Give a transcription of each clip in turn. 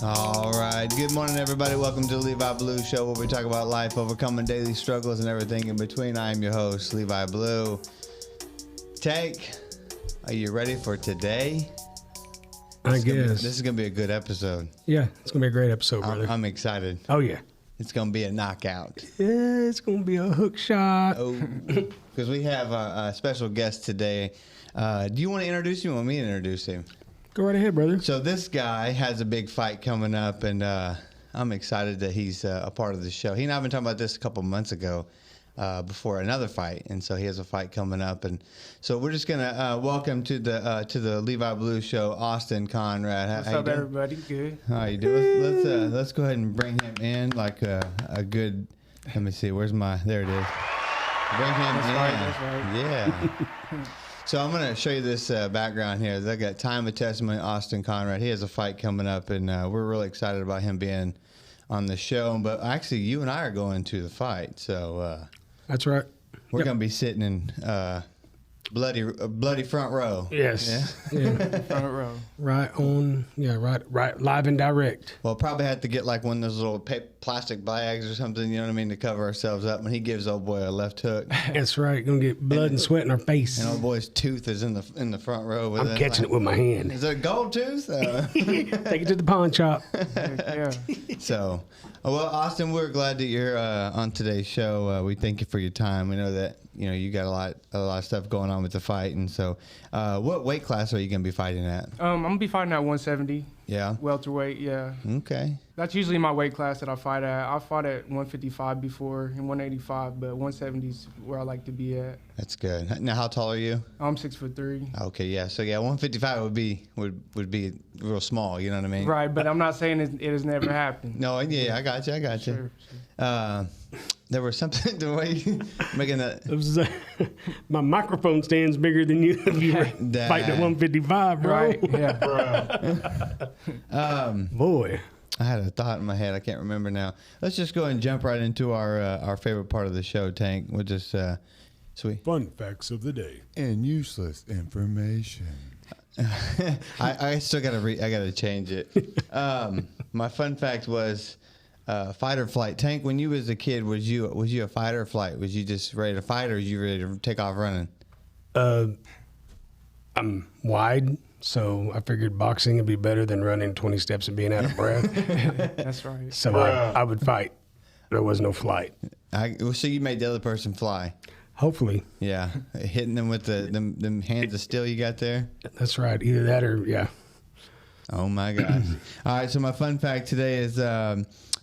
All right. Good morning, everybody. Welcome to the Levi Blue Show, where we talk about life, overcoming daily struggles, and everything in between. I am your host, Levi Blue Tank. Are you ready for today? I guess. This is going to be a good episode. Yeah, it's going to be a great episode, brother. I'm excited. Oh, yeah. It's going to be a knockout. Yeah, it's going to be a hook shot. Oh, because we have a special guest today. Do you want to introduce him or want me to introduce him? Go right ahead, brother. So this guy has a big fight coming up, and I'm excited that he's a part of the show. He and I have been talking about this a couple months ago before another fight, and so he has a fight coming up. And so we're just going to welcome to the Levi Blue Show, Austin Conrad. What's up, everybody? Good. How you doing? Let's go ahead and bring him in like a good, let me see, there it is. Bring him in. That's right. Yeah. So I'm going to show you this background here. They got Time of Testimony, Austin Conrad. He has a fight coming up, and we're really excited about him being on the show. But actually, you and I are going to the fight. So That's right. we're going to be sitting in bloody front row. Yes. Yeah. Front row. Right on. Yeah, right. Live and direct. Well, probably have to get like one of those little plastic bags or something, you know what I mean, to cover ourselves up when he gives old boy a left hook. That's right. Going to get blood and sweat in our face. And old boy's tooth is in the front row. With I'm catching it with my hand. Is it a gold tooth? Take it to the pawn shop. Yeah. So, well, Austin, we're glad that you're on today's show. We thank you for your time. We know that you got a lot of stuff going on with the fight, and so what weight class are you going to be fighting at? I'm gonna be fighting at 170. Yeah. Welterweight. Yeah. Okay. That's usually my weight class that I fight at. I fought at 155 before and 185, but 170 is where I like to be at. That's good. Now, how tall are you? I'm 6'3". Okay, yeah. So 155 would be real small. You know what I mean? Right, but I'm not saying it has never happened. No, yeah, I got you. Sure. There was something the way you making that. It was, my microphone stand's bigger than you if you were fighting at 155, bro. Right. Yeah. Boy. I had a thought in my head. I can't remember now. Let's just go and jump right into our favorite part of the show, Tank. We'll just sweet fun facts of the day and useless information. I still gotta change it. My fun fact was fight or flight. Tank, when you was a kid, was you a fight or flight? Was you just ready to fight, or was you ready to take off running? I'm wide, so I figured boxing would be better than running 20 steps and being out of breath. That's right. So I would fight. There was no flight. So you made the other person fly. Hopefully. Yeah, hitting them with them hands of steel you got there. That's right. Either that or, yeah. Oh, my gosh. All right, so my fun fact today is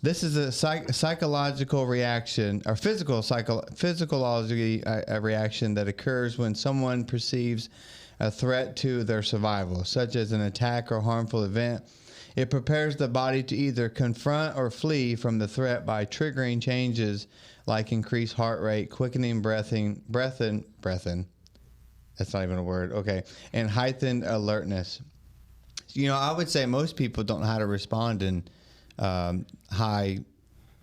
this is a psychological reaction, or physiology reaction that occurs when someone perceives a threat to their survival, such as an attack or harmful event. It prepares the body to either confront or flee from the threat by triggering changes like increased heart rate, quickening breathing. That's not even a word. Okay. And heightened alertness. I would say most people don't know how to respond in high,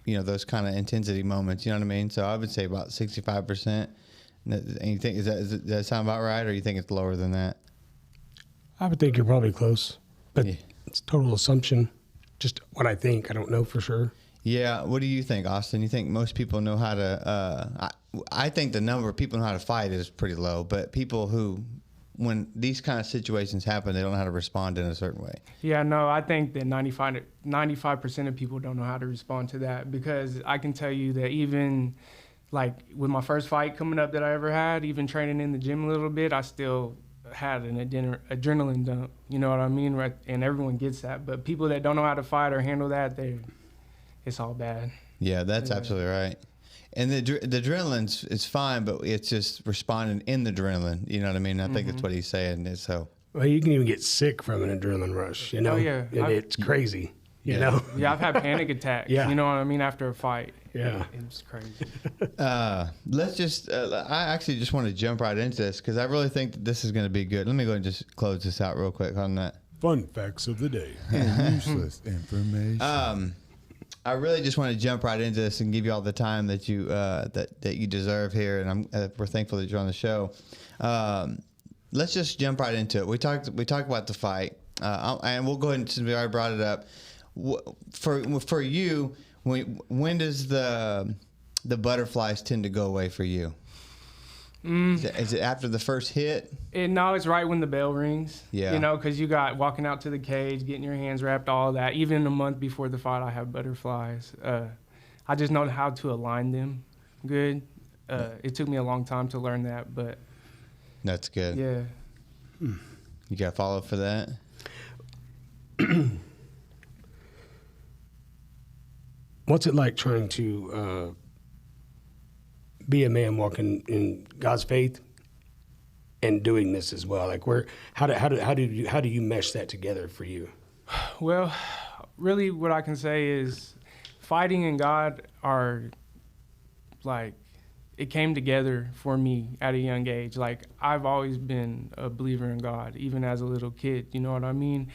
those kind of intensity moments. You know what I mean? So I would say about 65%. And you think does that sound about right, or you think it's lower than that? I would think you're probably close, but Yeah. It's total assumption. Just what I think. I don't know for sure. Yeah. What do you think, Austin? You think most people know how to? I think the number of people know how to fight is pretty low, but people who, when these kind of situations happen, they don't know how to respond in a certain way. Yeah, no, I think that 95% of people don't know how to respond to that, because I can tell you that even like with my first fight coming up that I ever had, even training in the gym a little bit, I still had an adrenaline dump. You know what I mean? Right? And everyone gets that. But people that don't know how to fight or handle that, it's all bad. Yeah, that's absolutely right. And the adrenaline is fine, but it's just responding in the adrenaline. You know what I mean? I think that's what he's saying. And so, well, you can even get sick from an adrenalet rush. Oh, yeah. It's crazy. You know? Yeah, I've had panic attacks. Yeah. You know what I mean? After a fight. Yeah. It's crazy. let's just, I actually just want to jump right into this because I really think that this is going to be good. Let me go and just close this out real quick on that. Fun facts of the day and useless information. I really just want to jump right into this and give you all the time that you that you deserve here, and we're thankful that you're on the show. Let's just jump right into it. We talked about the fight, and we'll go ahead and since we already brought it up. for you, when does the butterflies tend to go away for you? Is it after the first hit? No, it's right when the bell rings. Yeah. You know, because you got walking out to the cage, getting your hands wrapped, all that. Even a month before the fight, I have butterflies. I just know how to align them good. It took me a long time to learn that, but That's good. yeah. You got to follow for that? What's it like trying to be a man walking in God's faith and doing this as well? Like, how do you mesh that together for you? Well, really what I can say is fighting and God are like, it came together for me at a young age. Like, I've always been a believer in God, even as a little kid, you know what I mean?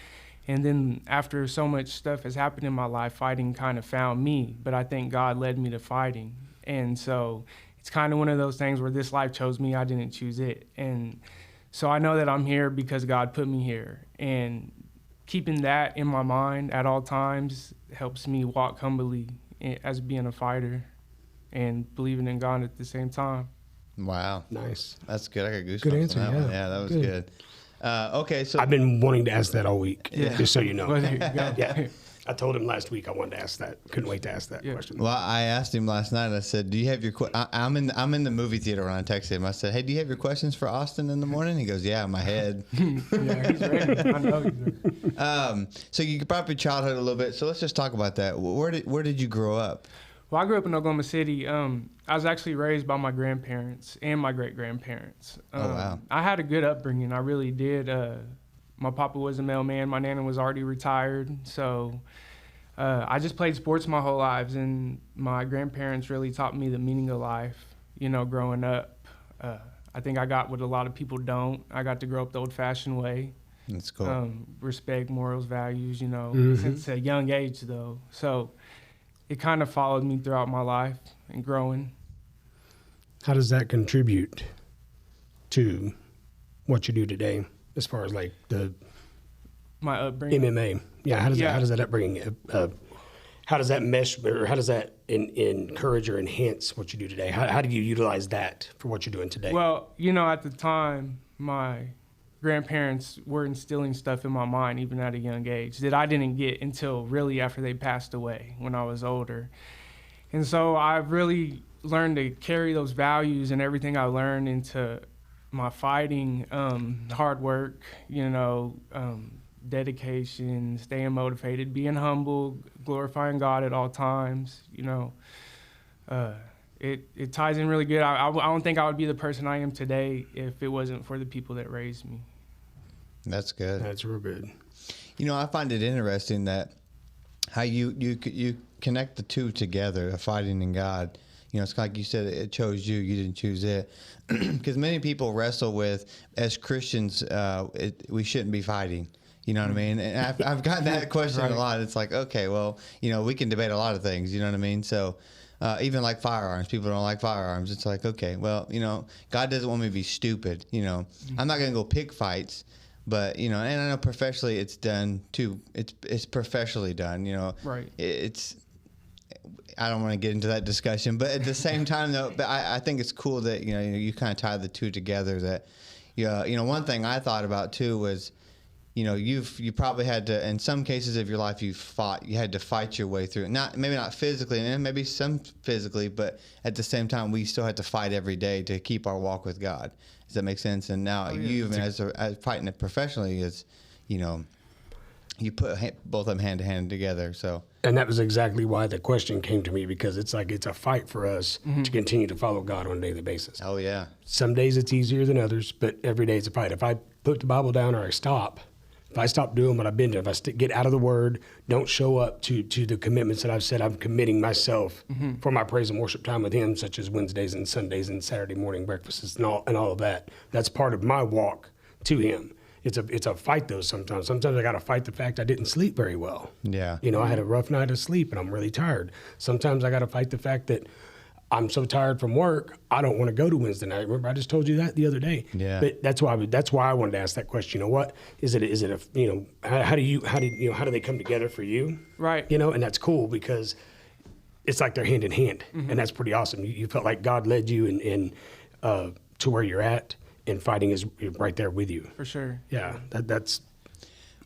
And then after so much stuff has happened in my life, fighting kind of found me, but I think God led me to fighting. And so it's kind of one of those things where this life chose me, I didn't choose it. And so I know that I'm here because God put me here. And keeping that in my mind at all times helps me walk humbly as being a fighter and believing in God at the same time. Wow. Nice. That's good. I got goosebumps Good on answer, that one. yeah. Yeah, that was Good. good. Okay, so I've been wanting to ask that all week, Yeah. just so you know. Well, there you go. Yeah. I told him last week I wanted to ask that. Couldn't wait to ask that Yeah. question. well, I asked him last night. I said, "Do you have your?" I'm in the movie theater when I texted him. I said, "Hey, do you have your questions for Austin in the morning?" He goes, "Yeah, in my head." Yeah, he's ready. I know he's ready. So you brought up your childhood a little bit. So let's just talk about that. Where did you grow up? Well, I grew up in Oklahoma City. I was actually raised by my grandparents and my great-grandparents. Oh, wow. I had a good upbringing. I really did. My papa was a mailman. My nana was already retired. So I just played sports my whole lives, and my grandparents really taught me the meaning of life, you know, growing up. I think I got what a lot of people don't. I got to grow up the old-fashioned way. That's cool. Respect, morals, values, you know, Mhm. since a young age, though. So it kind of followed me throughout my life and growing. How does that contribute to what you do today, as far as like the My upbringing. MMA? Yeah. How does Yeah. that upbringing? How does that mesh, or how does that encourage or enhance what you do today? How do you utilize that for what you're doing today? Well, you know, at the time, my grandparents were instilling stuff in my mind, even at a young age, that I didn't get until really after they passed away when I was older. And so I've really learned to carry those values and everything I learned into my fighting, hard work, you know, dedication, staying motivated, being humble, glorifying God at all times, you know. It ties in really good. I don't think I would be the person I am today if it wasn't for the people that raised me. That's good. That's real good. You know, I find it interesting that how you connect the two together, fighting and God. You know, it's like you said, it chose you. You didn't choose it. Because many people wrestle with, as Christians, we shouldn't be fighting. You know what I mean? And I've gotten that question Right. a lot. It's like, okay, well, you know, we can debate a lot of things. You know what I mean? So even like firearms, people don't like firearms. It's like, okay, well, you know, God doesn't want me to be stupid. You know, I'm not going to go pick fights. But, you know, and I know professionally it's done too. It's professionally done, you know. Right. I don't want to get into that discussion, but at the same time, though, but I think it's cool that, you know, you kind of tie the two together. That, you know, one thing I thought about too was, you know, you probably had to, in some cases of your life, you had to fight your way through it. Maybe not physically, and maybe some physically, but at the same time, we still had to fight every day to keep our walk with God. Does that make sense? And now you, even as fighting it professionally, is, you know, you put both of them hand to hand together. So. And that was exactly why the question came to me, because it's like it's a fight for us to continue to follow God on a daily basis. Oh yeah. Some days it's easier than others, but every day it's a fight. If I put the Bible down or if I stop doing what I've been doing, if I get out of the Word, don't show up to the commitments that I've said I'm committing myself for my praise and worship time with Him, such as Wednesdays and Sundays and Saturday morning breakfasts and all of that. That's part of my walk to Him. It's a fight though sometimes. Sometimes I got to fight the fact I didn't sleep very well. Yeah. You know, I had a rough night of sleep and I'm really tired. Sometimes I got to fight the fact that I'm so tired from work, I don't want to go to Wednesday night. Remember, I just told you that the other day. Yeah. But that's why I wanted to ask that question. You know, what is it? Is it how do they come together for you? Right. And that's cool because it's like they're hand in hand, and that's pretty awesome. You felt like God led you in to where you're at, and fighting is right there with you. For sure. Yeah, that's.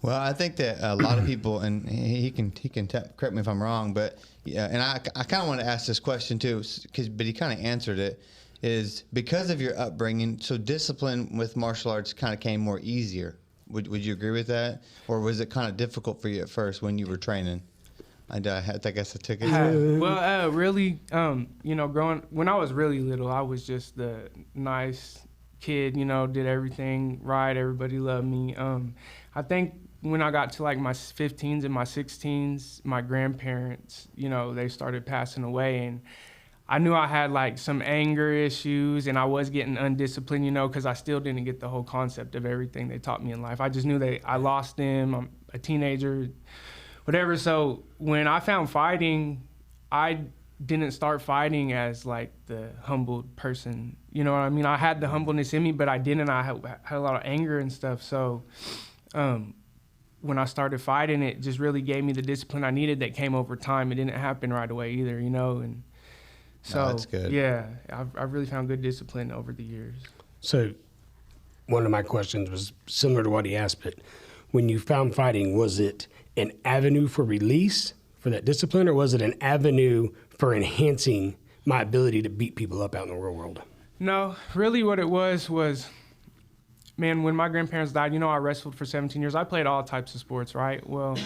Well, I think that a lot of people, and he can correct me if I'm wrong, but yeah, and I kind of want to ask this question too, but he kind of answered it, is because of your upbringing, so discipline with martial arts kind of came more easier. Would you agree with that, or was it kind of difficult for you at first when you were training? I guess I took it. Really, when I was really little, I was just the nice kid, did everything right. Everybody loved me. I think when I got to like my 15s and my 16s, my grandparents, they started passing away, and I knew I had like some anger issues, and I was getting undisciplined, because I still didn't get the whole concept of everything they taught me in life. I just knew I lost them. I'm a teenager, whatever. So when I found fighting, I didn't start fighting as like the humbled person. You know what I mean? I had the humbleness in me, but I didn't. I had a lot of anger and stuff. So when I started fighting, it just really gave me the discipline I needed that came over time. It didn't happen right away either, and so that's good. Yeah, I've really found good discipline over the years. So one of my questions was similar to what he asked, but when you found fighting, was it an avenue for release for that discipline, or was it an avenue for enhancing my ability to beat people up out in the real world? No, really what it was, man, when my grandparents died, I wrestled for 17 years. I played all types of sports, right? Well,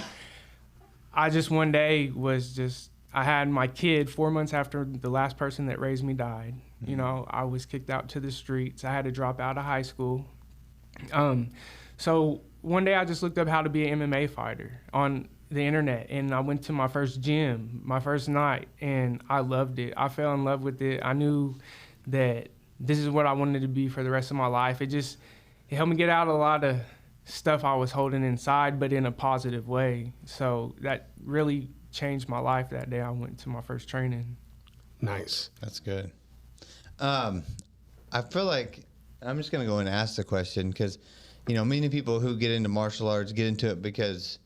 I just one day I had my kid 4 months after the last person that raised me died. I was kicked out to the streets. I had to drop out of high school. So one day I just looked up how to be an MMA fighter on the internet, and I went to my first gym, my first night, and I loved it. I fell in love with it. I knew that this is what I wanted to be for the rest of my life. It helped me get out a lot of stuff I was holding inside, but in a positive way. So that really changed my life that day I went to my first training. Nice. That's good. I feel like I'm just going to go and ask the question because, many people who get into martial arts get into it because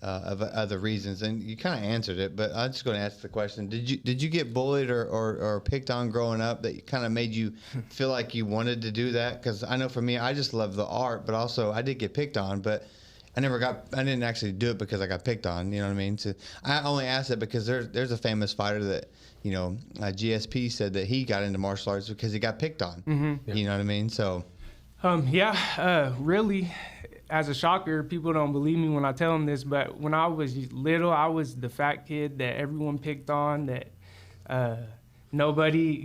of other reasons, and you kind of answered it, but I'm just going to ask the question. Did you get bullied or picked on growing up that kind of made you feel like you wanted to do that? Because I know for me, I just love the art, but also I did get picked on, but I didn't actually do it because I got picked on, you know what I mean? So I only asked it because there's a famous fighter that, GSP said that he got into martial arts because he got picked on, You know what I mean? So. Really, as a shocker, people don't believe me when I tell them this, but when I was little, I was the fat kid that everyone picked on, that everybody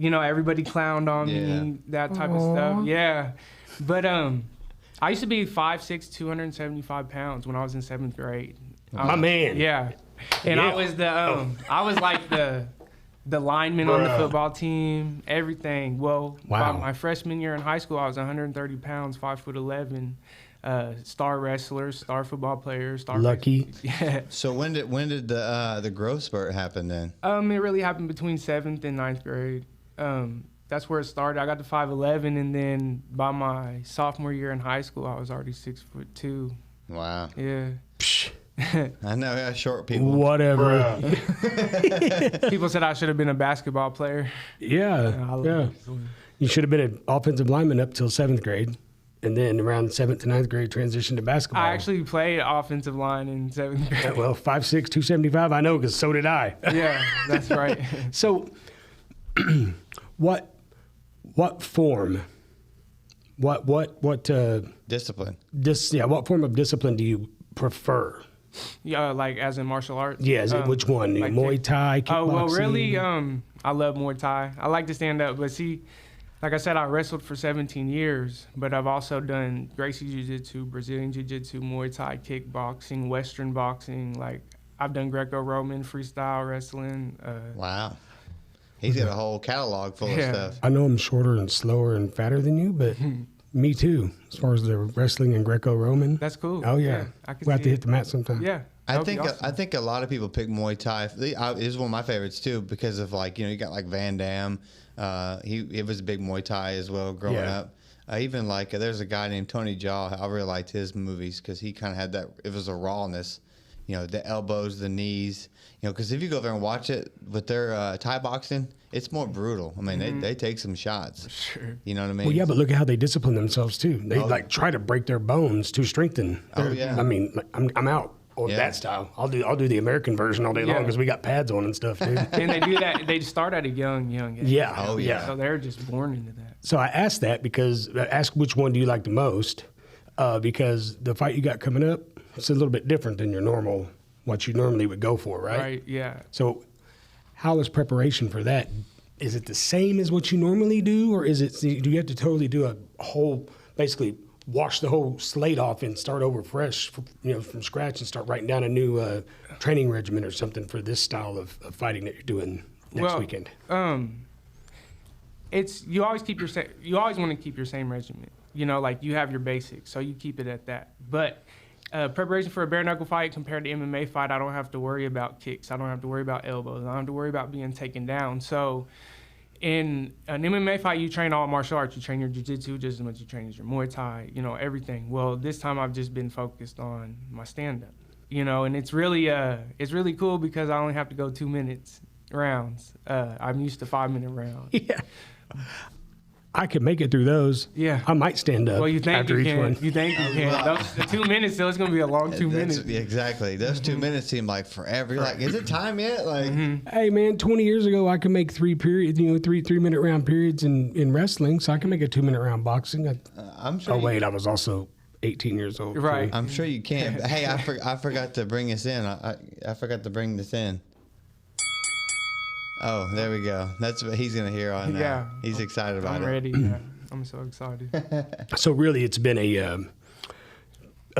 clowned on me, that type of stuff. Yeah. But I used to be 5'6", 275 pounds when I was in 7th grade. My man. Yeah. And I was I was like the lineman on the football team, everything. Well, by my freshman year in high school, I was 130 pounds, 5'11", star wrestler, star football player, lucky. Yeah. So when did the growth spurt happen then? It really happened between 7th and 9th grade. That's where it started. I got to 5'11", and then by my sophomore year in high school, I was already 6'2". Wow. Yeah. I know, short people. Whatever. People said I should have been a basketball player. Yeah. You should have been an offensive lineman up till 7th grade, and then around 7th to 9th grade transitioned to basketball. I actually played offensive line in 7th grade. Well, 5'6", 275, I know, because so did I. Yeah, that's right. So, what form? What discipline? What form of discipline do you prefer? Yeah, like as in martial arts. Yeah, which one? Like Muay Thai, kickboxing? Oh well, really, I love Muay Thai. I like to stand up, but see, like I said, I wrestled for 17 years, but I've also done Gracie Jiu-Jitsu, Brazilian Jiu-Jitsu, Muay Thai, kickboxing, Western boxing. Like I've done Greco-Roman, freestyle wrestling. Wow. He's got a whole catalog full of stuff. I know I'm shorter and slower and fatter than you, but me too, as far as the wrestling and Greco-Roman. That's cool. Oh, yeah. I can We'll have see to it. hit the mat sometime. Yeah. That would be awesome. I think a lot of people pick Muay Thai. It is one of my favorites too because of like you got like Van Damme. He was a big Muay Thai as well growing up. Even like there's a guy named Tony Jaa. I really liked his movies because he kind of had that. It was a rawness, the elbows, the knees. Because if you go there and watch it with their Thai boxing, it's more brutal. I mean, they take some shots. Sure. You know what I mean? Well, yeah, but look at how they discipline themselves too. They try to break their bones to strengthen. I mean, I'm out on that style. I'll do the American version all day long because we got pads on and stuff, dude. And they do that. They start at a young age. Yeah. Oh, yeah. So they're just born into that. So I asked that because I asked which one do you like the most, because the fight you got coming up, it's a little bit different than what you normally would go for, right? Right. Yeah. So how is preparation for that? Is it the same as what you normally do, or do you have to totally do a whole, basically wash the whole slate off and start over fresh, from scratch and start writing down a new training regimen or something for this style of fighting that you're doing next weekend? You always want to keep your same regimen. Like you have your basics, so you keep it at that. But preparation for a bare knuckle fight compared to MMA fight, I don't have to worry about kicks. I don't have to worry about elbows. I don't have to worry about being taken down. So in an MMA fight, you train all martial arts. You train your jiu-jitsu just as much as you train as your Muay Thai, everything. Well, this time I've just been focused on my stand-up, and it's really cool because I only have to go 2 minutes rounds. I'm used to 5-minute rounds. Yeah. I could make it through those. Yeah. I might stand up after each one. You think you can. The 2 minutes, though, it's going to be a long 2 minutes. Exactly. Those 2 minutes seem like forever. You're like, is it time yet? Like, Hey, man, 20 years ago, I could make 3 periods, 3-minute round periods in wrestling, so I can make a 2-minute round boxing. I'm sure. I was also 18 years old. Right. I'm sure you can. But, hey, I forgot to bring us in. I forgot to bring this in. Oh, there we go. That's what he's going to hear on that. Yeah. He's excited about I'm it. ready. Yeah. I'm so excited. So really, it's been a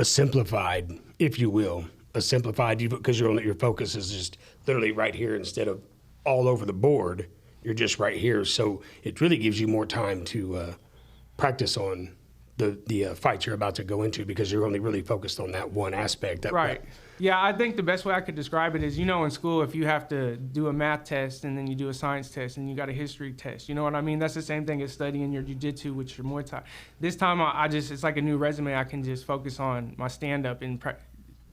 simplified, if you will, because your focus is just literally right here instead of all over the board. You're just right here. So it really gives you more time to practice on the fights you're about to go into because you're only really focused on that one aspect. Right. Yeah, I think the best way I could describe it is, in school, if you have to do a math test and then you do a science test and you got a history test, you know what I mean? That's the same thing as studying your jiu-jitsu with your Muay Thai. This time, it's like a new resume. I can just focus on my stand-up and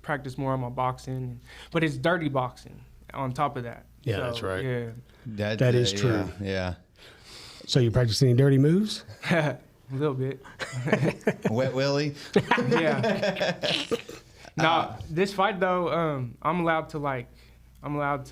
practice more on my boxing. But it's dirty boxing on top of that. Yeah, so, that's right. Yeah. That is true. Yeah. So you practice any dirty moves? A little bit. Wet Willie? Yeah. No, this fight though, I'm allowed to like a Muay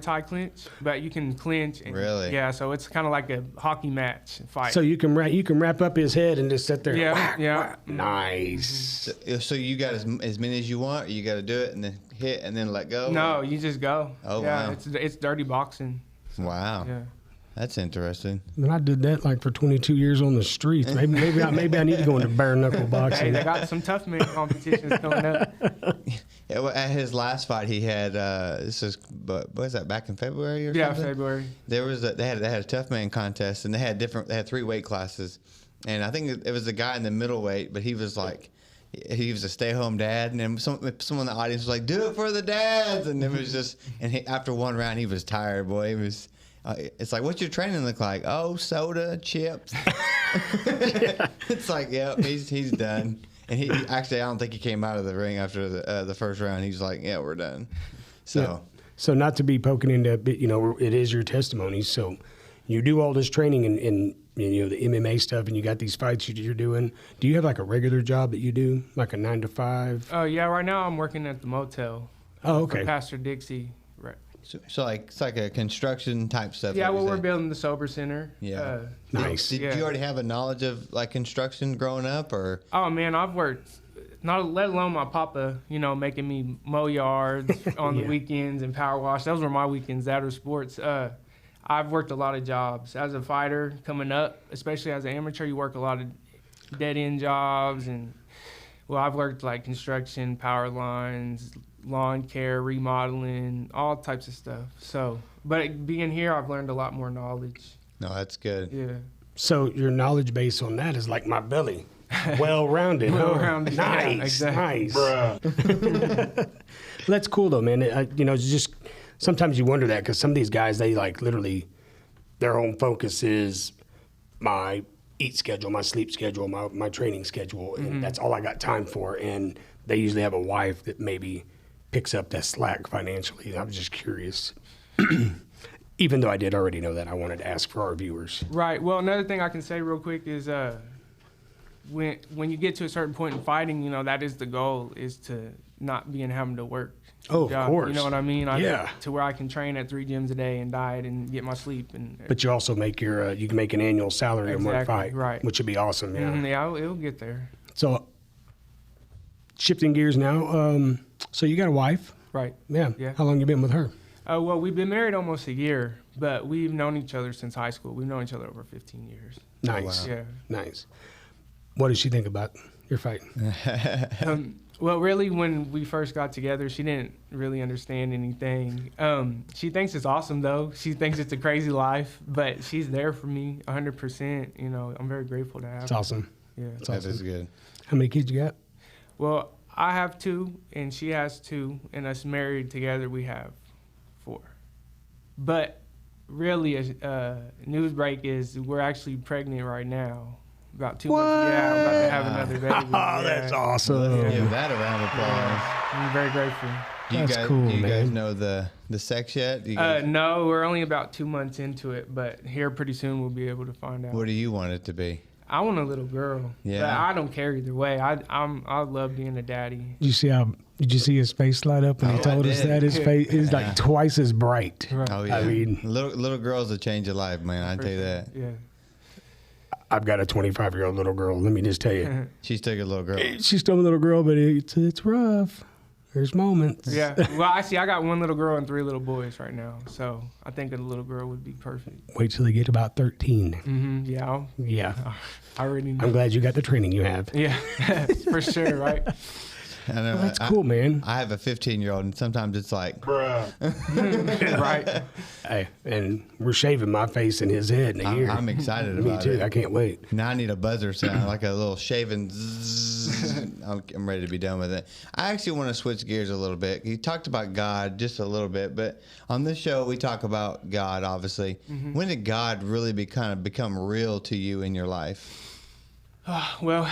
Thai clinch, but you can clinch. And, Really? Yeah. So it's kind of like a hockey match fight. So you can wrap up his head and just sit there. Yeah. Whack, Yeah. whack. Nice. So you got as many as you want, or you got to do it and then hit and then let go? No, you just go. Oh, yeah, wow. It's dirty boxing. Wow. Yeah. That's interesting. And I did that like for 22 years on the streets. Maybe I need to go into bare knuckle Hey, boxing. they got some tough man competitions coming up. Yeah, well, at his last fight, he had what was that, back in February or Yeah, something? February. They had a tough man contest, and they had 3 weight classes, and I think it was a guy in the middleweight, but he was a stay-home dad, and then someone in the audience was like, "Do it for the dads," and it was just, after one round, he was tired, boy. He was. It's like, what's your training look like? Oh, soda, chips. It's like, yeah, he's done. And he actually, I don't think he came out of the ring after the first round. He's like, yeah, we're done. So, Yeah. So not to be poking into, it is your testimony. So you do all this training in the MMA stuff, and you got these fights you're doing. Do you have like a regular job that you do, like a 9 to 5? Yeah, right now I'm working at the motel. Oh, okay. For Pastor Dixie. Right. so like it's like a construction type stuff. Yeah, like you well, we're said. building the sober center. Yeah. Nice. Did Yeah. you already have a knowledge of like construction growing up, or? Oh man, I've worked. Not let alone my papa, making me mow yards on the weekends and power wash. Those were my weekends after sports. I've worked a lot of jobs as a fighter coming up, especially as an amateur. You work a lot of dead end jobs, and I've worked like construction, power lines, lawn care, remodeling, all types of stuff. So, but being here, I've learned a lot more knowledge. No, that's good. Yeah. So your knowledge base on that is like my belly. Well-rounded. Well-rounded, yeah, Nice, exactly. nice. That's cool though, man. It's just sometimes you wonder that because some of these guys, they like literally, their whole focus is my eat schedule, my sleep schedule, my training schedule, and that's all I got time for. And they usually have a wife that maybe picks up that slack financially. I was just curious. Even though I did already know that, I wanted to ask for our viewers. Right. Well, another thing I can say real quick is when you get to a certain point in fighting, that is the goal, is to not be in having to work. Oh, of course. You know what I mean? Yeah. To where I can train at 3 gyms a day and diet and get my sleep. But you also make you can make an annual salary in one fight, right. which would be awesome. Yeah. Yeah, it'll get there. So, shifting gears now. So you got a wife? Right. Yeah. Yeah. How long you been with her? Well, we've been married almost a year, but we've known each other since high school. We've known each other over 15 years. Nice. Yeah. Nice. What does she think about your fight? Well, really, when we first got together, she didn't really understand anything. She thinks it's awesome, though. She thinks it's a crazy life, but she's there for me 100%. I'm very grateful to have It's her. awesome. Yeah. It's That awesome. is good. How many kids you got? Well, I have 2, and she has 2, and us married together, we have 4. But really, news break is we're actually pregnant right now. About 2 months. Yeah, I'm about to have another baby. Oh, that's awesome. Give that a round of applause. I'm very grateful. Do That's cool, do you guys man. know the sex yet? Do you guys, No, we're only about 2 months into it, but here pretty soon we'll be able to find out. what do you want it to be? I want a little girl. Yeah. But I don't care either way. I love being a daddy. Did you see his face light up when he Oh, told I us did. that? His face is Yeah. like twice as bright. Right. Oh yeah, I mean- little girls will change your life, man. I tell you that. Yeah. I've got a 25-year-old little girl. Let me just tell you. She's still a little girl. She's still a little girl, but it's rough. There's moments. Yeah. Well, I got 1 little girl and 3 little boys right now. So I think a little girl would be perfect. Wait till they get about 13. Yeah. Yeah. I already know. I'm glad you got the training you have. Yeah. For sure, right? I know. Well, that's cool, man. I have a 15-year-old, and sometimes it's like, Right. Hey, and we're shaving my face and his head in a year. I'm excited Me about too. it. I can't wait. Now I need a buzzer sound, like a little shaving. I'm ready to be done with it. I actually want to switch gears a little bit. You talked about God just a little bit, but on this show we talk about God, obviously. When did God really become real to you in your life? Well,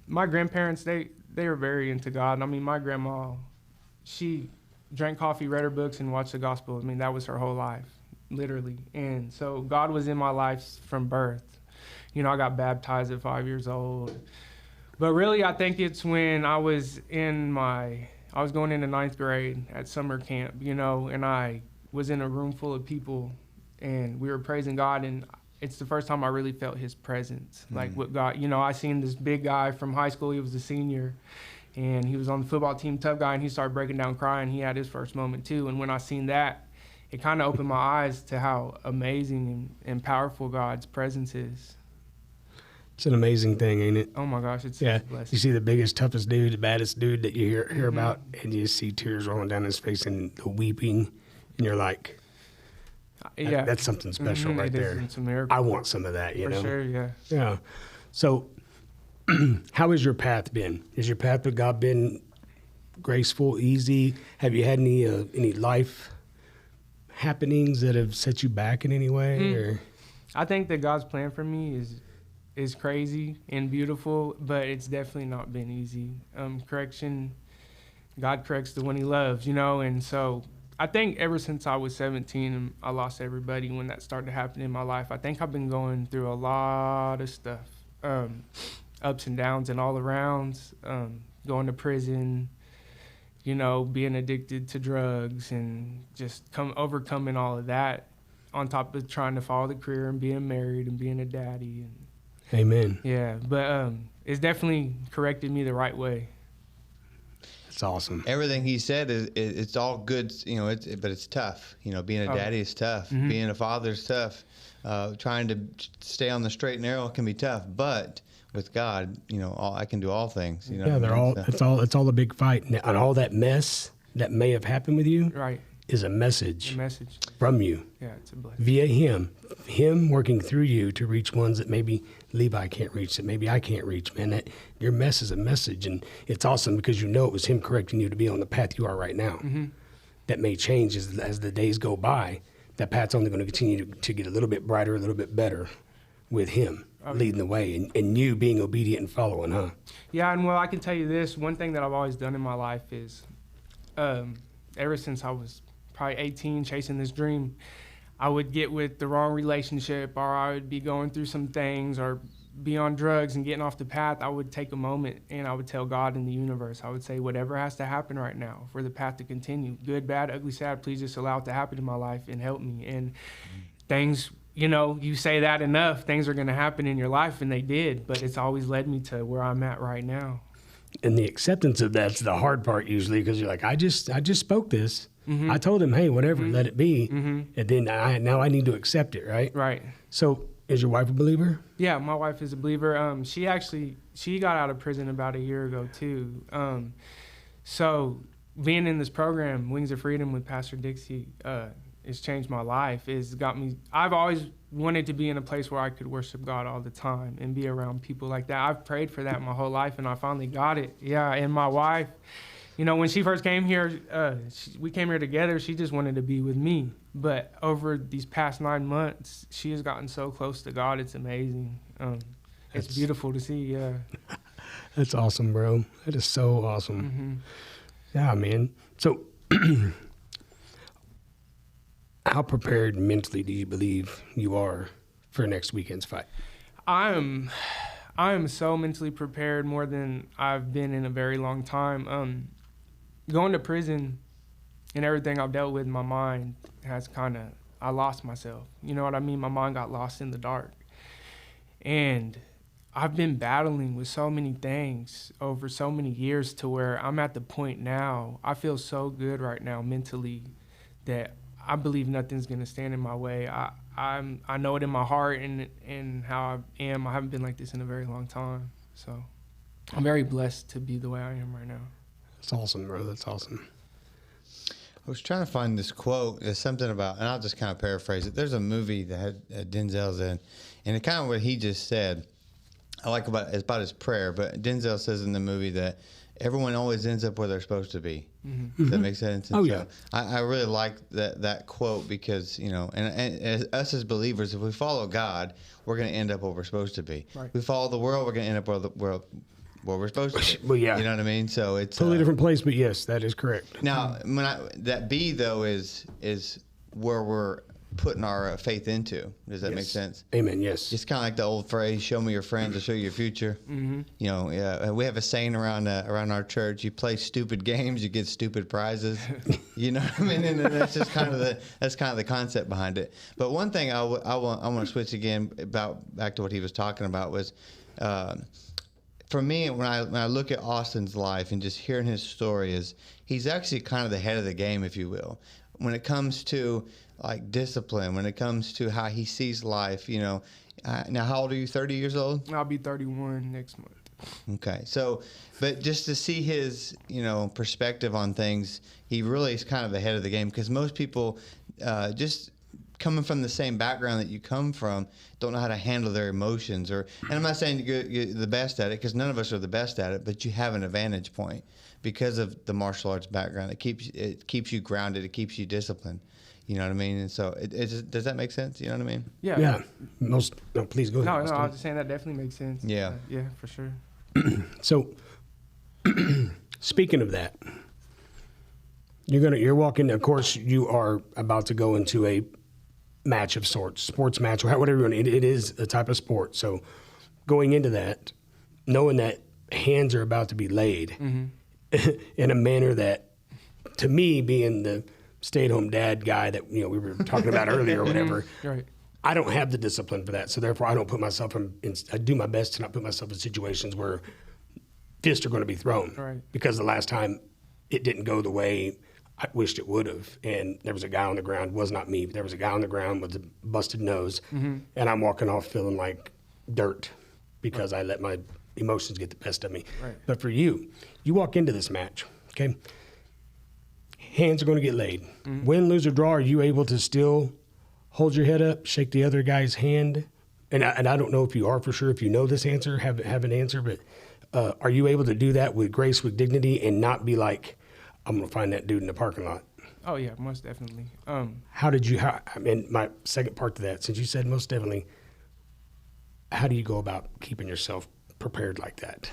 my grandparents, they were very into God. I mean, my grandma, she drank coffee, read her books, and watched the gospel. I mean, that was her whole life, literally. And so God was in my life from birth. I got baptized at 5 years old. But really, I think it's when I was going into 9th grade at summer camp, and I was in a room full of people, and we were praising God, and it's the first time I really felt his presence. Like with God, I seen this big guy from high school. He was a senior, and he was on the football team, tough guy, and he started breaking down crying. He had his first moment too. And when I seen that, it kind of opened my eyes to how amazing and powerful God's presence is. It's an amazing thing, ain't it? Oh my gosh, it's Yeah. a blessing. You see the biggest, toughest dude, the baddest dude that you hear about, and you see tears rolling down his face and the weeping, and you're like, Yeah, that's something special right it is. there. It's a miracle. I want some of that, you For know? sure, yeah. Yeah. So, how has your path been? Has your path with God been graceful, easy? Have you had any life happenings that have set you back in any way? Or? I think that God's plan for me is crazy and beautiful, but it's definitely not been easy. God corrects the one he loves, and so I think ever since I was 17 and I lost everybody when that started to happen in my life, I think I've been going through a lot of stuff, ups and downs and all arounds, going to prison, being addicted to drugs and just overcoming all of that on top of trying to follow the career and being married and being a daddy. And Amen. yeah, but it's definitely corrected me the right way. That's awesome. Everything he said it's all good, but it's tough. Being a daddy is tough. Being a father is tough. Trying to stay on the straight and narrow can be tough, but with God, I can do all things. Yeah, they're all. It's all a big fight, and all that mess that may have happened with you. Right. is a message A message. from you Yeah, it's a blessing. via him working through you to reach ones that maybe Levi can't reach, that maybe I can't reach, man. That your mess is a message, and it's awesome because you know it was him correcting you to be on the path you are right now. That may change as the days go by. That path's only going to continue to get a little bit brighter, a little bit better with him leading the way and you being obedient and following, huh? Yeah, and well, I can tell you this. One thing that I've always done in my life is, ever since I was probably 18, chasing this dream, I would get with the wrong relationship, or I would be going through some things, or be on drugs and getting off the path. I would take a moment and I would tell God and the universe, I would say, whatever has to happen right now for the path to continue, good, bad, ugly, sad, please just allow it to happen in my life and help me. And things, you know, you say that enough, things are going to happen in your life, and they did, but it's always led me to where I'm at right now. And the acceptance of that's the hard part usually, because you're like, I just spoke this. I told him, hey, whatever, let it be. And then now I need to accept it, right? Right. So is your wife a believer? Yeah, my wife is a believer. She got out of prison about a year ago too. So being in this program, Wings of Freedom with Pastor Dixie, it's changed my life. It's got me. I've always wanted to be in a place where I could worship God all the time and be around people like that. I've prayed for that my whole life, and I finally got it. Yeah, and my wife, you know, when she first came here, we came here together. She just wanted to be with me. But over these past 9 months, she has gotten so close to God. It's amazing. It's beautiful to see. Yeah. That's awesome, bro. That is so awesome. Yeah, man. So how prepared mentally do you believe you are for next weekend's fight? I am so mentally prepared, more than I've been in a very long time. Going to prison and everything I've dealt with in my mind has I lost myself. You know what I mean? My mind got lost in the dark. And I've been battling with so many things over so many years to where I'm at the point now, I feel so good right now mentally that I believe nothing's going to stand in my way. I know it in my heart and how I am. I haven't been like this in a very long time. So I'm very blessed to be the way I am right now. That's awesome, bro. That's awesome. I was trying to find this quote. There's something about, and I'll just kind of paraphrase it. There's a movie that had Denzel's in, and it kind of what he just said, I like it's about his prayer, but Denzel says in the movie that everyone always ends up where they're supposed to be. Does that make sense? And Oh, yeah. I really like that quote because, you know, and as us as believers, if we follow God, we're going to end up where we're supposed to be. Right. If we follow the world, we're going to end up where we're supposed to be. Well, yeah. You know what I mean? So it's Totally different place, but yes, that is correct. Now, that B though is where we're putting our faith into. Does that make sense? Amen. Yes. It's kind of like the old phrase, "Show me your friends, I'll show you your future." You know, yeah, we have a saying around our church: "You play stupid games, you get stupid prizes." You know what I mean? And that's just kind of the concept behind it. But one thing I want to switch again back to what he was talking about was. For me, when I look at Austin's life and just hearing his story, is he's actually kind of the head of the game, if you will, when it comes to like discipline, when it comes to how he sees life. You know, now how old are you? 30 years old? I'll be 31 next month. Okay, so but just to see his perspective on things, he really is kind of the head of the game because most people just coming from the same background that you come from don't know how to handle their emotions. And I'm not saying you're the best at it because none of us are the best at it, but you have an advantage point because of the martial arts background. It keeps you grounded. It keeps you disciplined. You know what I mean? And so does that make sense? You know what I mean? Yeah. Yeah. No, please go ahead. No, I Austin. was just saying that definitely makes sense. Yeah. Yeah, for sure. So, speaking of that, you're walking. Of course, you are about to go into a match of sorts, sports match, or whatever you want. It is a type of sport. So, going into that, knowing that hands are about to be laid in a manner that, to me, being the stay-at-home dad guy that we were talking about earlier or whatever, Right. I don't have the discipline for that. So therefore, I don't put myself in. I do my best to not put myself in situations where fists are going to be thrown. Right. Because the last time it didn't go the way I wished it would have, and there was a guy on the ground. Was not me. But there was a guy on the ground with a busted nose, and I'm walking off feeling like dirt because I let my emotions get the best of me. Right. But for you walk into this match, okay? hands are going to get laid. Win, lose, or draw, are you able to still hold your head up, shake the other guy's hand? And I don't know if you are for sure, if you know this answer, have an answer, but are you able to do that with grace, with dignity, and not be like, I'm going to find that dude in the parking lot? Oh yeah, most definitely. My second part to that, since you said most definitely, how do you go about keeping yourself prepared like that?